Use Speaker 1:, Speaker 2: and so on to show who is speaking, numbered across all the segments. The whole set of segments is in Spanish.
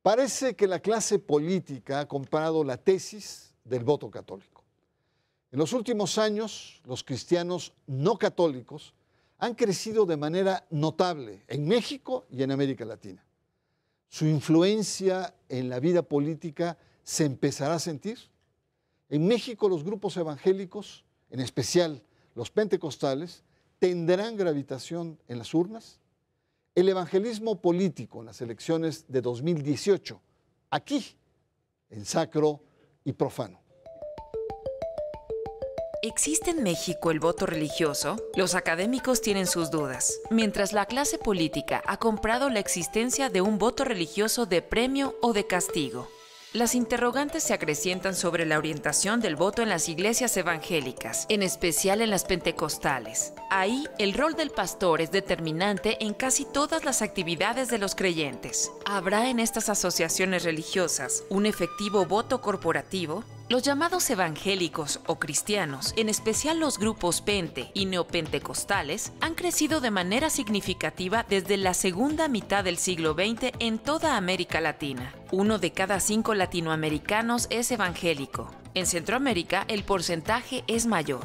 Speaker 1: Parece que la clase política ha comprado la tesis del voto católico. En los últimos años, los cristianos no católicos han crecido de manera notable en México y en América Latina. Su influencia en la vida política se empezará a sentir. En México, los grupos evangélicos, en especial los pentecostales, tendrán gravitación en las urnas. El evangelismo político en las elecciones de 2018, aquí, en Sacro y Profano.
Speaker 2: ¿Existe en México el voto religioso? Los académicos tienen sus dudas, mientras la clase política ha comprado la existencia de un voto religioso de premio o de castigo. Las interrogantes se acrecientan sobre la orientación del voto en las iglesias evangélicas, en especial en las pentecostales. Ahí, el rol del pastor es determinante en casi todas las actividades de los creyentes. ¿Habrá en estas asociaciones religiosas un efectivo voto corporativo? Los llamados evangélicos o cristianos, en especial los grupos pente y neopentecostales, han crecido de manera significativa desde la segunda mitad del siglo XX en toda América Latina. 1 de cada 5 latinoamericanos es evangélico. En Centroamérica, el porcentaje es mayor.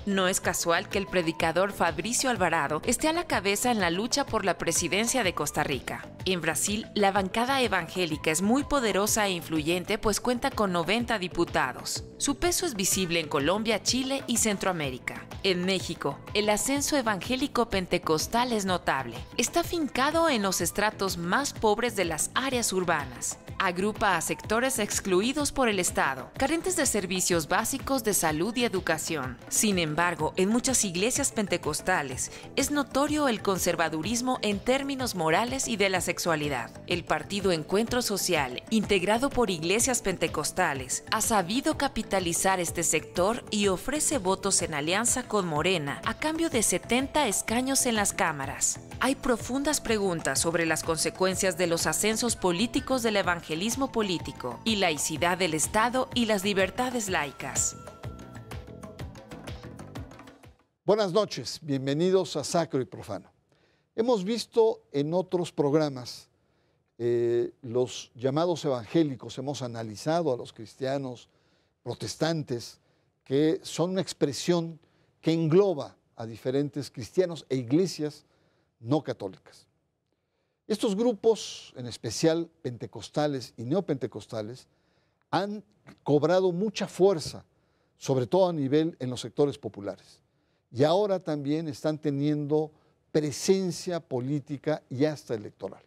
Speaker 2: No es casual que el predicador Fabricio Alvarado esté a la cabeza en la lucha por la presidencia de Costa Rica. En Brasil, la bancada evangélica es muy poderosa e influyente, pues cuenta con 90 diputados. Su peso es visible en Colombia, Chile y Centroamérica. En México, el ascenso evangélico pentecostal es notable. Está afincado en los estratos más pobres de las áreas urbanas. Agrupa a sectores excluidos por el Estado, carentes de servicios básicos de salud y educación. Sin embargo, en muchas iglesias pentecostales es notorio el conservadurismo en términos morales y de la sexualidad. El partido Encuentro Social, integrado por iglesias pentecostales, ha sabido capitalizar este sector y ofrece votos en alianza con Morena a cambio de 70 escaños en las cámaras. Hay profundas preguntas sobre las consecuencias de los ascensos políticos del evangelismo político y laicidad del Estado y las libertades laicas.
Speaker 1: Buenas noches, bienvenidos a Sacro y Profano. Hemos visto en otros programas los llamados evangélicos, hemos analizado a los cristianos protestantes, que son una expresión que engloba a diferentes cristianos e iglesias no católicas. Estos grupos, en especial pentecostales y neopentecostales, han cobrado mucha fuerza, sobre todo a nivel en los sectores populares. Y ahora también están teniendo presencia política y hasta electoral.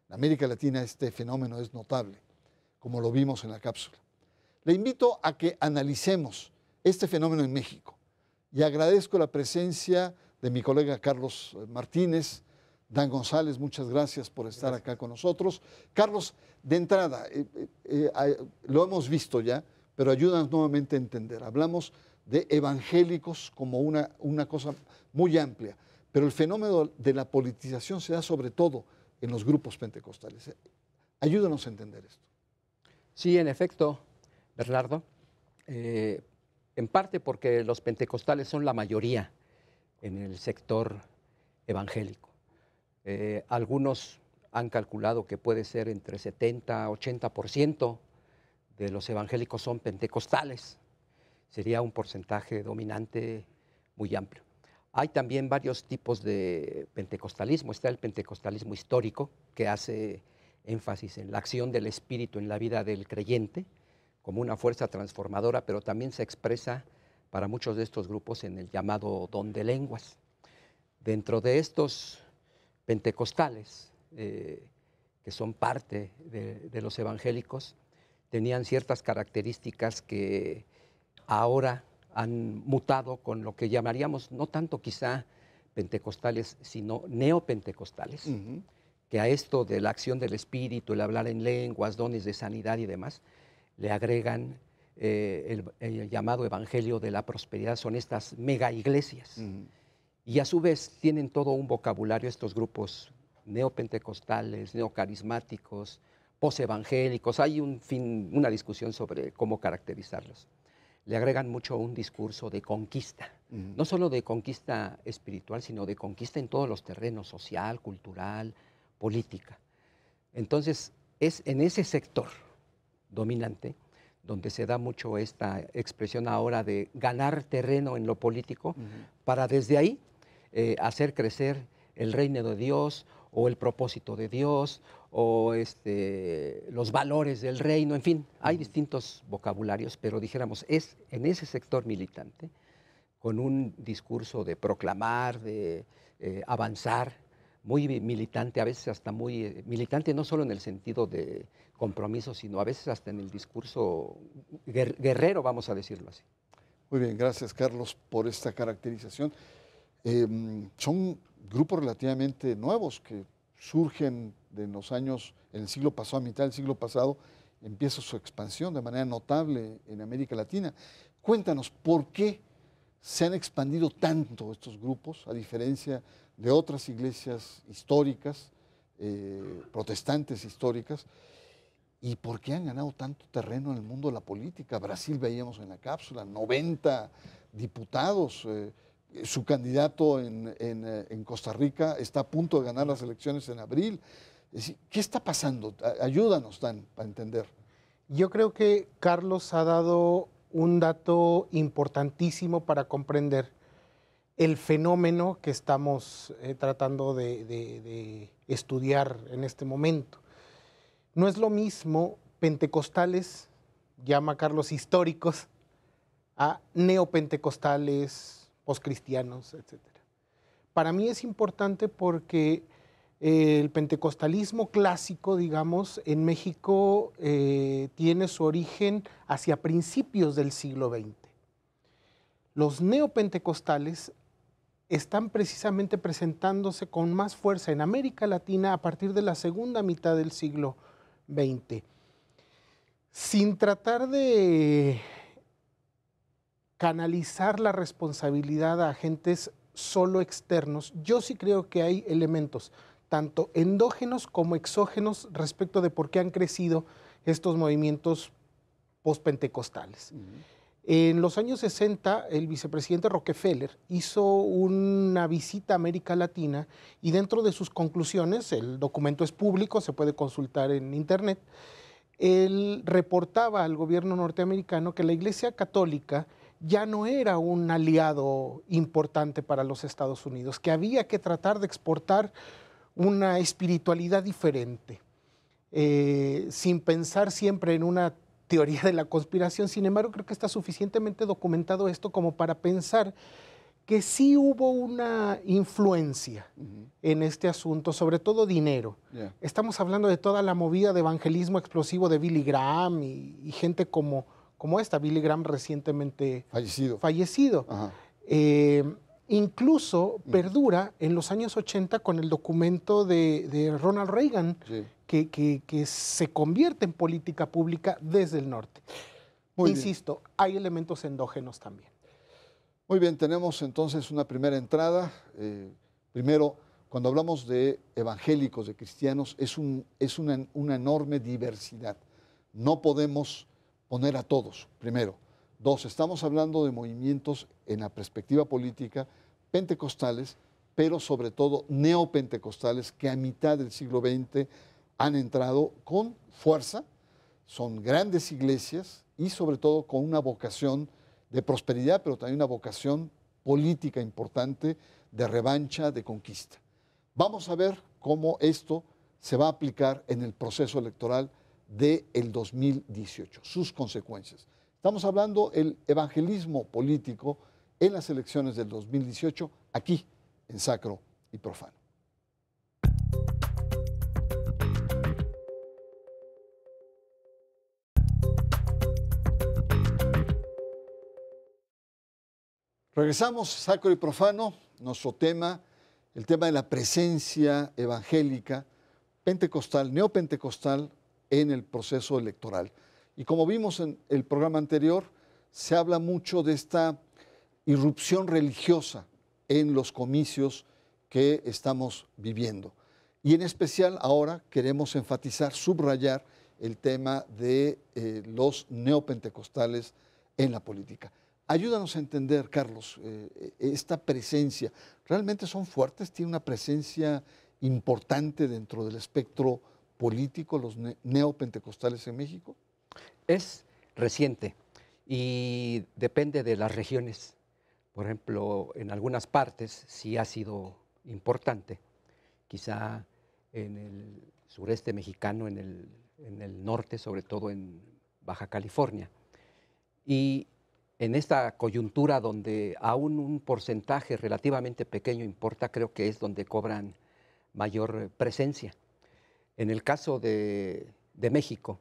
Speaker 1: En América Latina este fenómeno es notable, como lo vimos en la cápsula. Le invito a que analicemos este fenómeno en México y agradezco la presencia de mi colega Carlos Martínez. Dan González, muchas gracias por estar acá con nosotros. Carlos, de entrada, lo hemos visto ya, pero ayúdanos nuevamente a entender. Hablamos de evangélicos como una cosa muy amplia, pero el fenómeno de la politización se da sobre todo en los grupos pentecostales. Ayúdanos a entender esto.
Speaker 3: Sí, en efecto, Bernardo, en parte porque los pentecostales son la mayoría en el sector evangélico. Algunos han calculado que puede ser entre 70 y 80% de los evangélicos son pentecostales. Sería un porcentaje dominante muy amplio. Hay también varios tipos de pentecostalismo. Está el pentecostalismo histórico, que hace énfasis en la acción del Espíritu en la vida del creyente, como una fuerza transformadora, pero también se expresa para muchos de estos grupos en el llamado don de lenguas. Dentro de estos pentecostales, que son parte de los evangélicos, tenían ciertas características que ahora han mutado con lo que llamaríamos, no tanto quizá pentecostales, sino neopentecostales, que a esto de la acción del Espíritu, el hablar en lenguas, dones de sanidad y demás, le agregan el llamado evangelio de la prosperidad. Son estas mega iglesias. Y a su vez tienen todo un vocabulario estos grupos neopentecostales, neocarismáticos, posevangélicos. Hay una discusión sobre cómo caracterizarlos. Le agregan mucho un discurso de conquista, no solo de conquista espiritual, sino de conquista en todos los terrenos, social, cultural, política. Entonces, es en ese sector dominante donde se da mucho esta expresión ahora de ganar terreno en lo político, para desde ahí hacer crecer el reino de Dios o el propósito de Dios o los valores del reino, en fin, hay distintos vocabularios, pero dijéramos, es en ese sector militante, con un discurso de proclamar, de avanzar, muy militante, a veces hasta muy militante, no solo en el sentido de compromiso, sino a veces hasta en el discurso guerrero, vamos a decirlo así.
Speaker 1: Muy bien, gracias Carlos por esta caracterización. Son grupos relativamente nuevos que surgen en los años, en el siglo pasado, a mitad del siglo pasado, empieza su expansión de manera notable en América Latina. Cuéntanos, ¿por qué se han expandido tanto estos grupos, a diferencia de otras iglesias históricas, protestantes históricas, y por qué han ganado tanto terreno en el mundo de la política? Brasil, veíamos en la cápsula, 90 diputados. Su candidato en Costa Rica está a punto de ganar las elecciones en abril. Es decir, ¿qué está pasando? Ayúdanos, Dan, para entender.
Speaker 4: Yo creo que Carlos ha dado un dato importantísimo para comprender el fenómeno que estamos tratando de estudiar en este momento. No es lo mismo pentecostales, llama Carlos históricos, a neopentecostales, poscristianos, etc. Para mí es importante porque el pentecostalismo clásico, digamos, en México tiene su origen hacia principios del siglo XX. Los neopentecostales están precisamente presentándose con más fuerza en América Latina a partir de la segunda mitad del siglo XX. Sin tratar de canalizar la responsabilidad a agentes solo externos, yo sí creo que hay elementos, tanto endógenos como exógenos, respecto de por qué han crecido estos movimientos postpentecostales. En los años 60, el vicepresidente Rockefeller hizo una visita a América Latina y dentro de sus conclusiones, el documento es público, se puede consultar en internet, él reportaba al gobierno norteamericano que la Iglesia Católica ya no era un aliado importante para los Estados Unidos, que había que tratar de exportar una espiritualidad diferente, sin pensar siempre en una teoría de la conspiración. Sin embargo, creo que está suficientemente documentado esto como para pensar que sí hubo una influencia en este asunto, sobre todo dinero. Estamos hablando de toda la movida de evangelismo explosivo de Billy Graham y gente como esta, Billy Graham recientemente fallecido. Incluso perdura en los años 80 con el documento de Ronald Reagan, que se convierte en política pública desde el norte. Insisto, hay elementos endógenos también.
Speaker 1: Muy bien, tenemos entonces una primera entrada. Primero, cuando hablamos de evangélicos, de cristianos, es una enorme diversidad. No podemos poner a todos, primero. Dos, estamos hablando de movimientos en la perspectiva política pentecostales, pero sobre todo neopentecostales, que a mitad del siglo XX han entrado con fuerza, son grandes iglesias y sobre todo con una vocación de prosperidad, pero también una vocación política importante, de revancha, de conquista. Vamos a ver cómo esto se va a aplicar en el proceso electoral del 2018, sus consecuencias. Estamos hablando del evangelismo político en las elecciones del 2018, aquí en Sacro y Profano. Regresamos, Sacro y Profano, nuestro tema, el tema de la presencia evangélica, pentecostal, neopentecostal, en el proceso electoral. Y como vimos en el programa anterior, se habla mucho de esta irrupción religiosa en los comicios que estamos viviendo. Y en especial ahora queremos enfatizar, subrayar el tema de los neopentecostales en la política. Ayúdanos a entender, Carlos, esta presencia. ¿Realmente son fuertes? ¿Tiene una presencia importante dentro del espectro político los neopentecostales en México?
Speaker 3: Es reciente y depende de las regiones. Por ejemplo, en algunas partes sí ha sido importante, quizá en el sureste mexicano, en el norte, sobre todo en Baja California. Y en esta coyuntura donde aún un porcentaje relativamente pequeño importa, creo que es donde cobran mayor presencia. En el caso de México,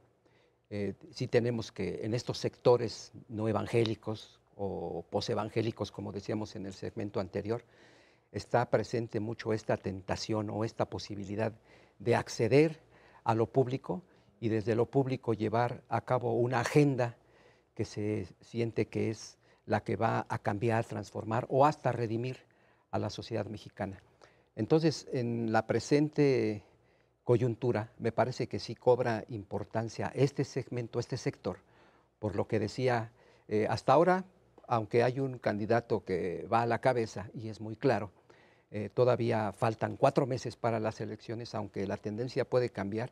Speaker 3: sí tenemos que en estos sectores no evangélicos o posevangélicos, como decíamos en el segmento anterior, está presente mucho esta tentación o esta posibilidad de acceder a lo público y desde lo público llevar a cabo una agenda que se siente que es la que va a cambiar, transformar o hasta redimir a la sociedad mexicana. Entonces, en la presente coyuntura, me parece que sí cobra importancia este segmento, este sector, por lo que decía, hasta ahora, aunque hay un candidato que va a la cabeza y es muy claro, todavía faltan 4 meses para las elecciones, aunque la tendencia puede cambiar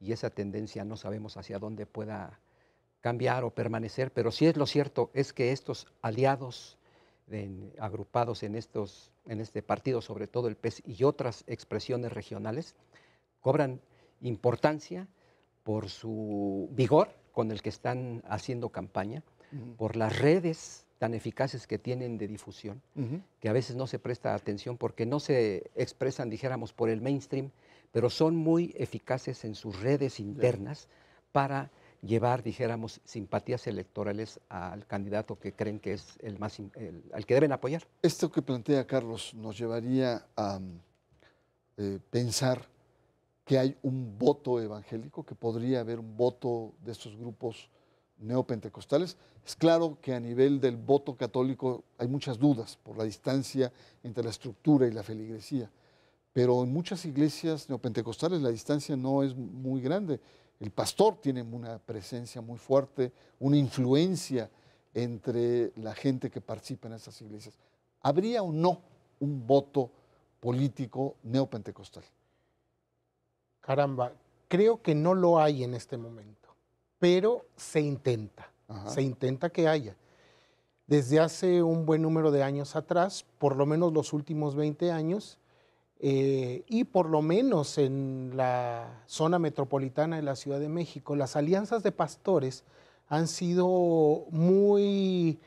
Speaker 3: y esa tendencia no sabemos hacia dónde pueda cambiar o permanecer, pero sí es lo cierto, es que estos aliados agrupados en este partido, sobre todo el PES y otras expresiones regionales, cobran importancia por su vigor con el que están haciendo campaña, por las redes tan eficaces que tienen de difusión, que a veces no se presta atención porque no se expresan, dijéramos, por el mainstream, pero son muy eficaces en sus redes internas para llevar, dijéramos, simpatías electorales al candidato que creen que es al que deben apoyar.
Speaker 1: Esto que plantea Carlos nos llevaría a pensar que hay un voto evangélico, que podría haber un voto de estos grupos neopentecostales. Es claro que a nivel del voto católico hay muchas dudas por la distancia entre la estructura y la feligresía, pero en muchas iglesias neopentecostales la distancia no es muy grande. El pastor tiene una presencia muy fuerte, una influencia entre la gente que participa en esas iglesias. ¿Habría o no un voto político neopentecostal?
Speaker 4: Caramba, creo que no lo hay en este momento, pero se intenta que haya. Desde hace un buen número de años atrás, por lo menos los últimos 20 años, y por lo menos en la zona metropolitana de la Ciudad de México, las alianzas de pastores han sido muy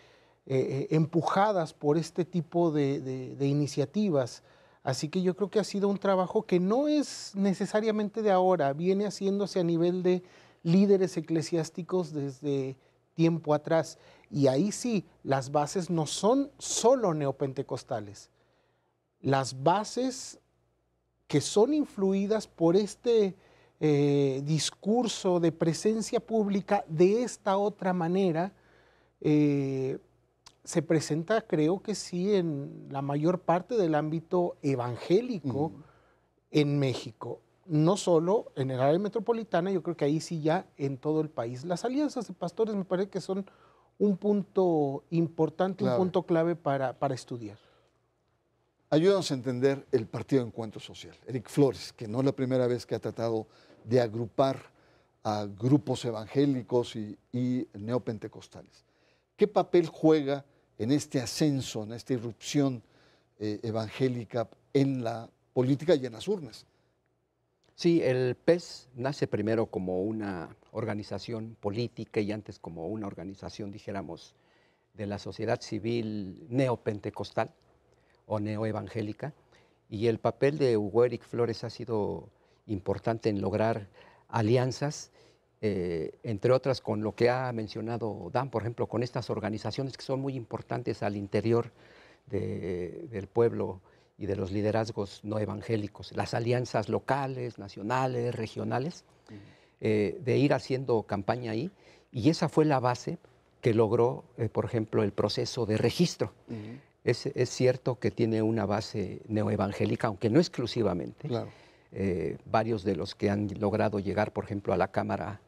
Speaker 4: empujadas por este tipo de iniciativas. Así que yo creo que ha sido un trabajo que no es necesariamente de ahora, viene haciéndose a nivel de líderes eclesiásticos desde tiempo atrás. Y ahí sí, las bases no son solo neopentecostales. Las bases que son influidas por este discurso de presencia pública de esta otra manera, se presenta, creo que sí, en la mayor parte del ámbito evangélico en México. No solo en el área metropolitana, yo creo que ahí sí ya en todo el país. Las alianzas de pastores me parece que son un punto importante, un punto clave para estudiar.
Speaker 1: Ayúdanos a entender el Partido Encuentro Social. Eric Flores, que no es la primera vez que ha tratado de agrupar a grupos evangélicos y neopentecostales. ¿Qué papel juega en este ascenso, en esta irrupción evangélica en la política y en las urnas?
Speaker 3: Sí, el PES nace primero como una organización política y antes como una organización, dijéramos, de la sociedad civil neopentecostal o neoevangélica, y el papel de Hugo Eric Flores ha sido importante en lograr alianzas, entre otras con lo que ha mencionado Dan, por ejemplo, con estas organizaciones que son muy importantes al interior del pueblo y de los liderazgos no evangélicos, las alianzas locales, nacionales, regionales, de ir haciendo campaña ahí, y esa fue la base que logró, por ejemplo, el proceso de registro. Es cierto que tiene una base neoevangélica, aunque no exclusivamente.
Speaker 1: Claro.
Speaker 3: Varios de los que han logrado llegar, por ejemplo, a la Cámara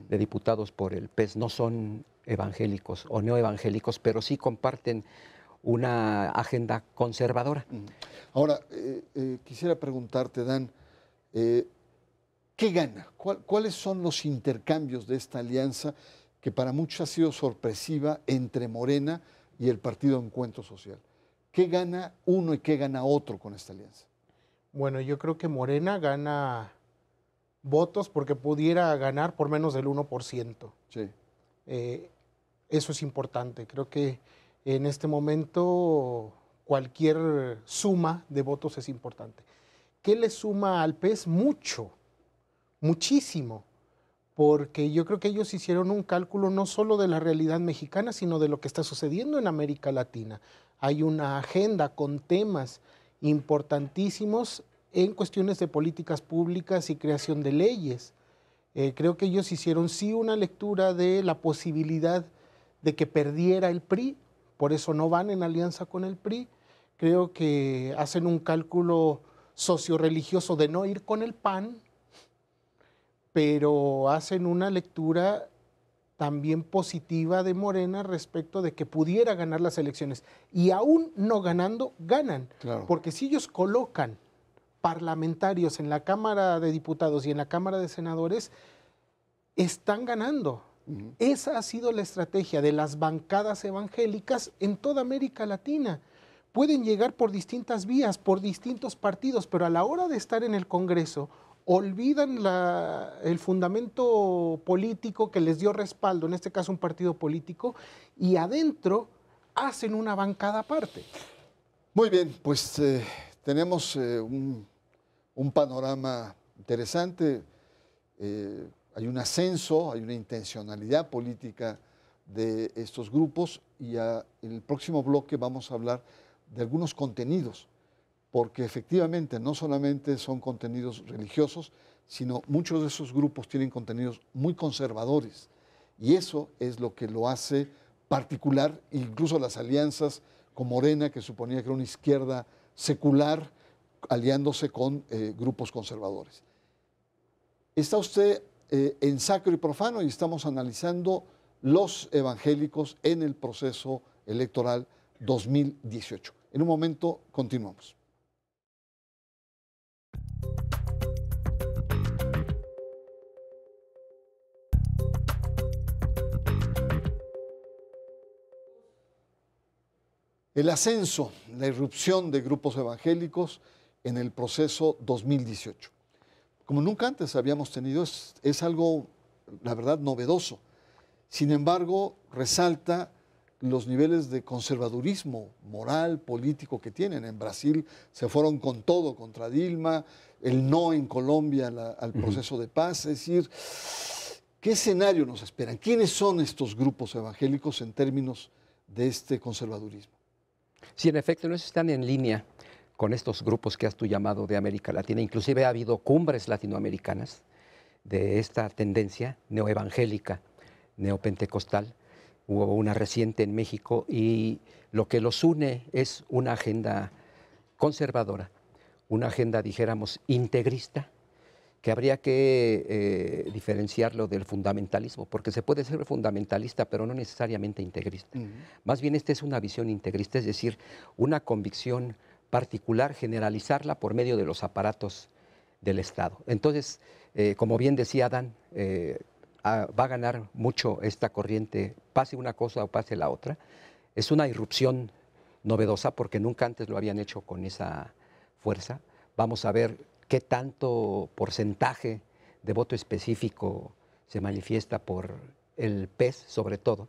Speaker 3: de Diputados por el PES no son evangélicos o neoevangélicos, pero sí comparten una agenda conservadora.
Speaker 1: Ahora, quisiera preguntarte, Dan, ¿Qué gana? ¿Cuáles son los intercambios de esta alianza que para muchos ha sido sorpresiva entre Morena y el Partido Encuentro Social? ¿Qué gana uno y qué gana otro con esta alianza?
Speaker 4: Bueno, yo creo que Morena gana votos porque pudiera ganar por menos del 1%.
Speaker 1: Sí.
Speaker 4: Eso es importante. Creo que en este momento cualquier suma de votos es importante. ¿Qué le suma al PES? Mucho, muchísimo, porque yo creo que ellos hicieron un cálculo no solo de la realidad mexicana, sino de lo que está sucediendo en América Latina. Hay una agenda con temas importantísimos en cuestiones de políticas públicas y creación de leyes. Creo que ellos hicieron sí una lectura de la posibilidad de que perdiera el PRI, por eso no van en alianza con el PRI. Creo que hacen un cálculo socio-religioso de no ir con el PAN, pero hacen una lectura también positiva de Morena respecto de que pudiera ganar las elecciones. Y aún no ganando, ganan.
Speaker 1: Claro.
Speaker 4: Porque si ellos colocan parlamentarios en la Cámara de Diputados y en la Cámara de Senadores, están ganando. Esa ha sido la estrategia de las bancadas evangélicas en toda América Latina. Pueden llegar por distintas vías, por distintos partidos, pero a la hora de estar en el Congreso, olvidan el fundamento político que les dio respaldo, en este caso un partido político, y adentro hacen una bancada aparte.
Speaker 1: Muy bien, pues tenemos un panorama interesante. Hay un ascenso, hay una intencionalidad política de estos grupos y en el próximo bloque vamos a hablar de algunos contenidos, porque efectivamente no solamente son contenidos religiosos, sino muchos de esos grupos tienen contenidos muy conservadores y eso es lo que lo hace particular, incluso las alianzas con Morena, que suponía que era una izquierda secular, aliándose con grupos conservadores. Está usted en Sacro y Profano y estamos analizando los evangélicos en el proceso electoral 2018. En un momento continuamos. El ascenso, la irrupción de grupos evangélicos en el proceso 2018. Como nunca antes habíamos tenido, es algo, la verdad, novedoso. Sin embargo, resalta los niveles de conservadurismo moral, político que tienen. En Brasil se fueron con todo contra Dilma, el no en Colombia al proceso de paz. Es decir, ¿qué escenario nos esperan? ¿Quiénes son estos grupos evangélicos en términos de este conservadurismo?
Speaker 3: Sí, en efecto, no están en línea con estos grupos que has tú llamado de América Latina. Inclusive ha habido cumbres latinoamericanas de esta tendencia neoevangélica, neopentecostal. Hubo una reciente en México y lo que los une es una agenda conservadora, una agenda, dijéramos, integrista, que habría que diferenciarlo del fundamentalismo, porque se puede ser fundamentalista, pero no necesariamente integrista. Más bien esta es una visión integrista, es decir, una convicción particular, generalizarla por medio de los aparatos del Estado. Entonces, como bien decía Adán, va a ganar mucho esta corriente, pase una cosa o pase la otra. Es una irrupción novedosa porque nunca antes lo habían hecho con esa fuerza. Vamos a ver qué tanto porcentaje de voto específico se manifiesta por el PES, sobre todo.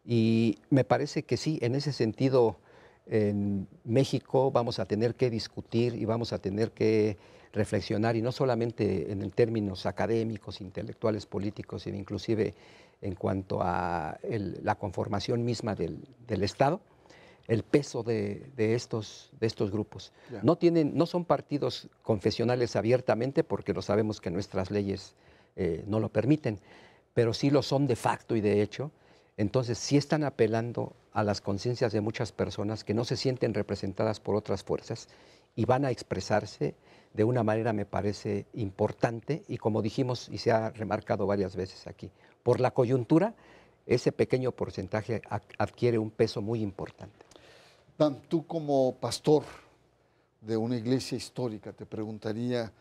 Speaker 3: Y me parece que sí, en ese sentido, en México vamos a tener que discutir y vamos a tener que reflexionar, y no solamente en términos académicos, intelectuales, políticos, sino inclusive en cuanto a la conformación misma del Estado, el peso de estos grupos.
Speaker 1: Yeah.
Speaker 3: No son partidos confesionales abiertamente, porque lo sabemos que nuestras leyes no lo permiten, pero sí lo son de facto y de hecho. Entonces sí están apelando a las conciencias de muchas personas que no se sienten representadas por otras fuerzas y van a expresarse de una manera, me parece, importante, y como dijimos y se ha remarcado varias veces aquí, por la coyuntura, ese pequeño porcentaje adquiere un peso muy importante.
Speaker 1: Dan, tú como pastor de una iglesia histórica, te preguntaría,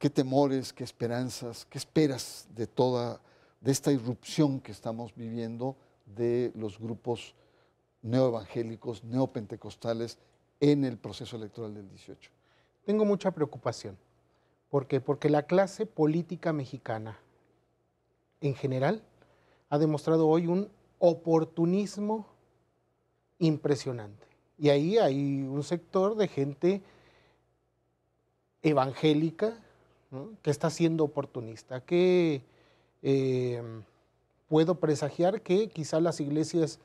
Speaker 1: ¿Qué temores, qué esperanzas, qué esperas de esta irrupción que estamos viviendo de los grupos neoevangélicos, neopentecostales en el proceso electoral del 18?
Speaker 4: Tengo mucha preocupación. ¿Por qué? Porque la clase política mexicana en general ha demostrado hoy un oportunismo impresionante. Y ahí hay un sector de gente evangélica, ¿no?, que está siendo oportunista, que puedo presagiar que quizá las iglesias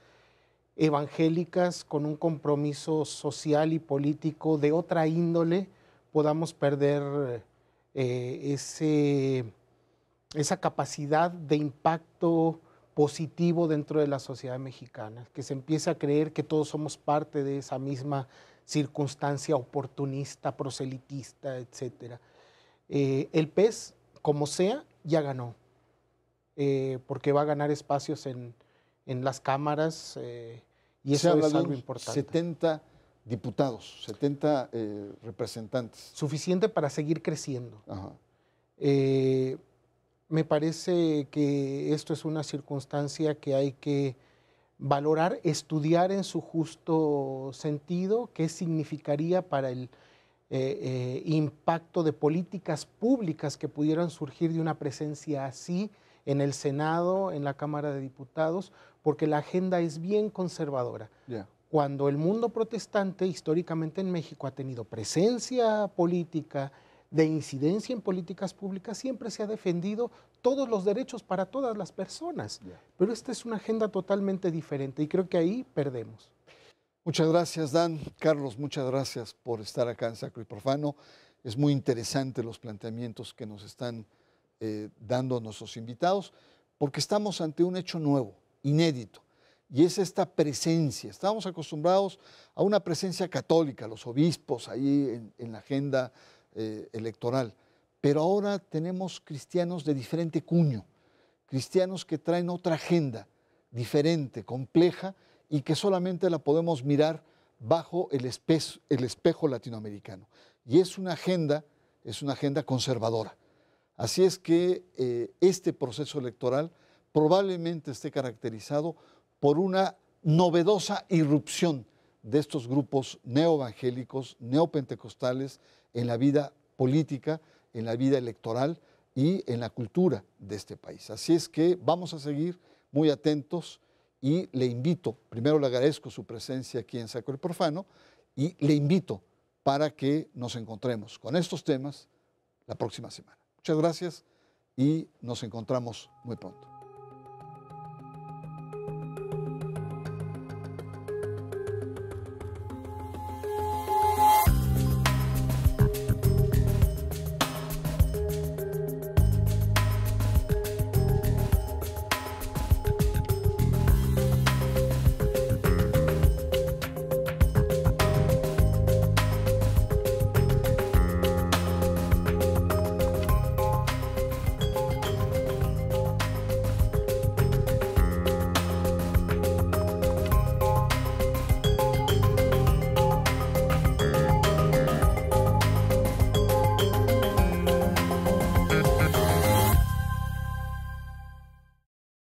Speaker 4: evangélicas con un compromiso social y político de otra índole podamos perder esa capacidad de impacto positivo dentro de la sociedad mexicana, que se empiece a creer que todos somos parte de esa misma circunstancia oportunista, proselitista, etc. El PES, como sea, ya ganó, porque va a ganar espacios en las cámaras y eso es algo importante.
Speaker 1: 70 diputados, 70 representantes.
Speaker 4: Suficiente para seguir creciendo.
Speaker 1: Ajá.
Speaker 4: Me parece que esto es una circunstancia que hay que valorar, estudiar en su justo sentido, qué significaría para el impacto de políticas públicas que pudieran surgir de una presencia así en el Senado, en la Cámara de Diputados, porque la agenda es bien conservadora.
Speaker 1: Yeah.
Speaker 4: Cuando el mundo protestante históricamente en México ha tenido presencia política, de incidencia en políticas públicas, siempre se ha defendido todos los derechos para todas las personas.
Speaker 1: Yeah.
Speaker 4: Pero esta es una agenda totalmente diferente y creo que ahí perdemos.
Speaker 1: Muchas gracias, Dan. Carlos, muchas gracias por estar acá en Sacro y Profano. Es muy interesante los planteamientos que nos están dando nuestros invitados, porque estamos ante un hecho nuevo, inédito, y es esta presencia. Estábamos acostumbrados a una presencia católica, los obispos ahí en la agenda electoral, pero ahora tenemos cristianos de diferente cuño, cristianos que traen otra agenda diferente, compleja, y que solamente la podemos mirar bajo el espejo latinoamericano. Y es una agenda conservadora. Así es que este proceso electoral probablemente esté caracterizado por una novedosa irrupción de estos grupos neoevangélicos, neopentecostales en la vida política, en la vida electoral y en la cultura de este país. Así es que vamos a seguir muy atentos y le invito, primero le agradezco su presencia aquí en Sacro y Profano, y le invito para que nos encontremos con estos temas la próxima semana. Muchas gracias y nos encontramos muy pronto.